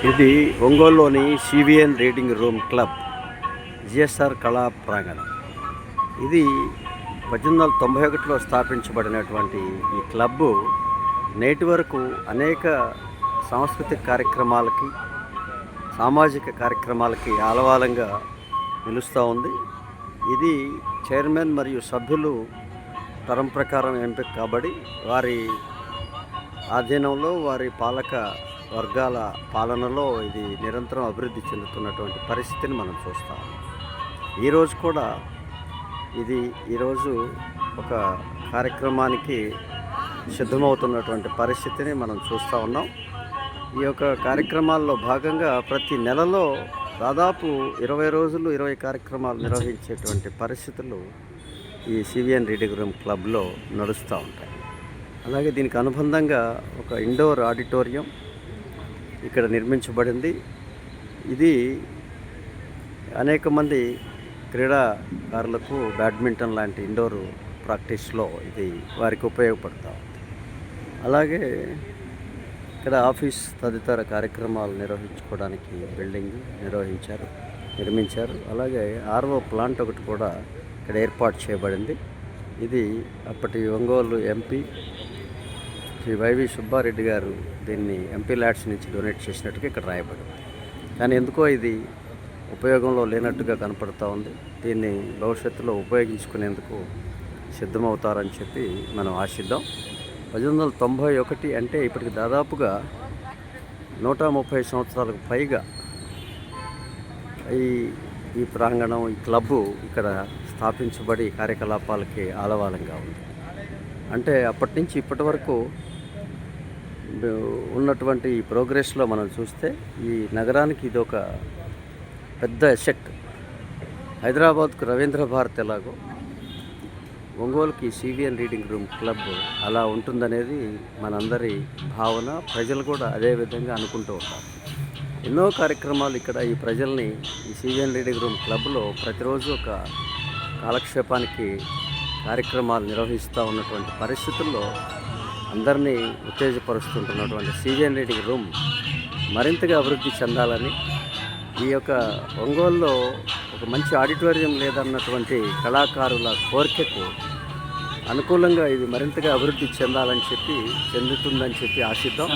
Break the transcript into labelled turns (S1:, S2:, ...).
S1: ఇది ఒంగోలులోని CVN reading room club GSR కళా ప్రాంగణం. ఇది 1891లో స్థాపించబడినటువంటి ఈ క్లబ్బు నేటి వరకు అనేక సాంస్కృతిక కార్యక్రమాలకి, సామాజిక కార్యక్రమాలకి ఆలవాలంగా నిలుస్తూ ఉంది. ఇది చైర్మన్ మరియు సభ్యులు తరం ప్రకారం ఎంపిక కాబడి వారి ఆధీనంలో, వారి పాలక వర్గాల పాలనలో ఇది నిరంతరం అభివృద్ధి చెందుతున్నటువంటి పరిస్థితిని మనం చూస్తాం. ఈరోజు కూడా ఈరోజు ఒక కార్యక్రమానికి సిద్ధమవుతున్నటువంటి పరిస్థితిని మనం చూస్తూ ఉన్నాం. ఈ యొక్క కార్యక్రమాల్లో భాగంగా ప్రతి నెలలో దాదాపు 20 రోజులు 20 కార్యక్రమాలు నిర్వహించేటువంటి పరిస్థితులు ఈ సివిఎన్ రీడింగ్ రూమ్ క్లబ్లో నడుస్తూ ఉంటాయి. అలాగే దీనికి అనుబంధంగా ఒక ఇండోర్ ఆడిటోరియం ఇక్కడ నిర్మించబడింది. ఇది అనేక మంది క్రీడాకారులకు బ్యాడ్మింటన్ లాంటి ఇండోర్ ప్రాక్టీస్లో ఇది వారికి ఉపయోగపడుతూ ఉంది. అలాగే ఇక్కడ ఆఫీస్ తదితర కార్యక్రమాలు నిర్వహించుకోవడానికి బిల్డింగ్ నిర్మించారు. అలాగే ఆర్ఓ ప్లాంట్ ఒకటి కూడా ఇక్కడ ఏర్పాటు చేయబడింది. ఇది అప్పటి ఒంగోలు ఎంపీ శ్రీ వైవి సుబ్బారెడ్డి గారు దీన్ని ఎంపీ ల్యాడ్స్ నుంచి డొనేట్ చేసినట్టుగా ఇక్కడ రాయబడింది. కానీ ఎందుకో ఇది ఉపయోగంలో లేనట్టుగా కనపడుతూ ఉంది. దీన్ని భవిష్యత్తులో ఉపయోగించుకునేందుకు సిద్ధమవుతారని చెప్పి మనం ఆశిద్దాం. 1891 అంటే ఇప్పటికి దాదాపుగా 130 సంవత్సరాలకు పైగా ఈ ప్రాంగణం, ఈ క్లబ్బు ఇక్కడ స్థాపించబడి కార్యకలాపాలకి ఆలవాలంగా ఉంది. అంటే అప్పటి నుంచి ఇప్పటి వరకు ఉన్నటువంటి ఈ ప్రోగ్రెస్లో మనం చూస్తే ఈ నగరానికి ఇది ఒక పెద్ద ఎసెట్. హైదరాబాద్కు రవీంద్ర భారత్ ఎలాగో ఒంగోలుకి సివిఎన్ రీడింగ్ రూమ్ క్లబ్ అలా ఉంటుందనేది మనందరి భావన. ప్రజలు కూడా అదే విధంగా అనుకుంటూ ఉంటారు. ఎన్నో కార్యక్రమాలు ఇక్కడ ఈ ప్రజల్ని ఈ సివిఎన్ రీడింగ్ రూమ్ క్లబ్లో ప్రతిరోజు ఒక కాలక్షేపానికి కార్యక్రమాలు నిర్వహిస్తూ ఉన్నటువంటి పరిస్థితుల్లో అందరినీ ఉత్తేజపరుస్తుంటున్నటువంటి సివిఎన్ రీడింగ్ రూమ్ మరింతగా అభివృద్ధి చెందాలని, ఈ యొక్క ఒంగోలులో ఒక మంచి ఆడిటోరియం లేదన్నటువంటి కళాకారుల కోరికకు అనుకూలంగా ఇది మరింతగా అభివృద్ధి చెందుతుందని చెప్పి ఆశిద్దాం.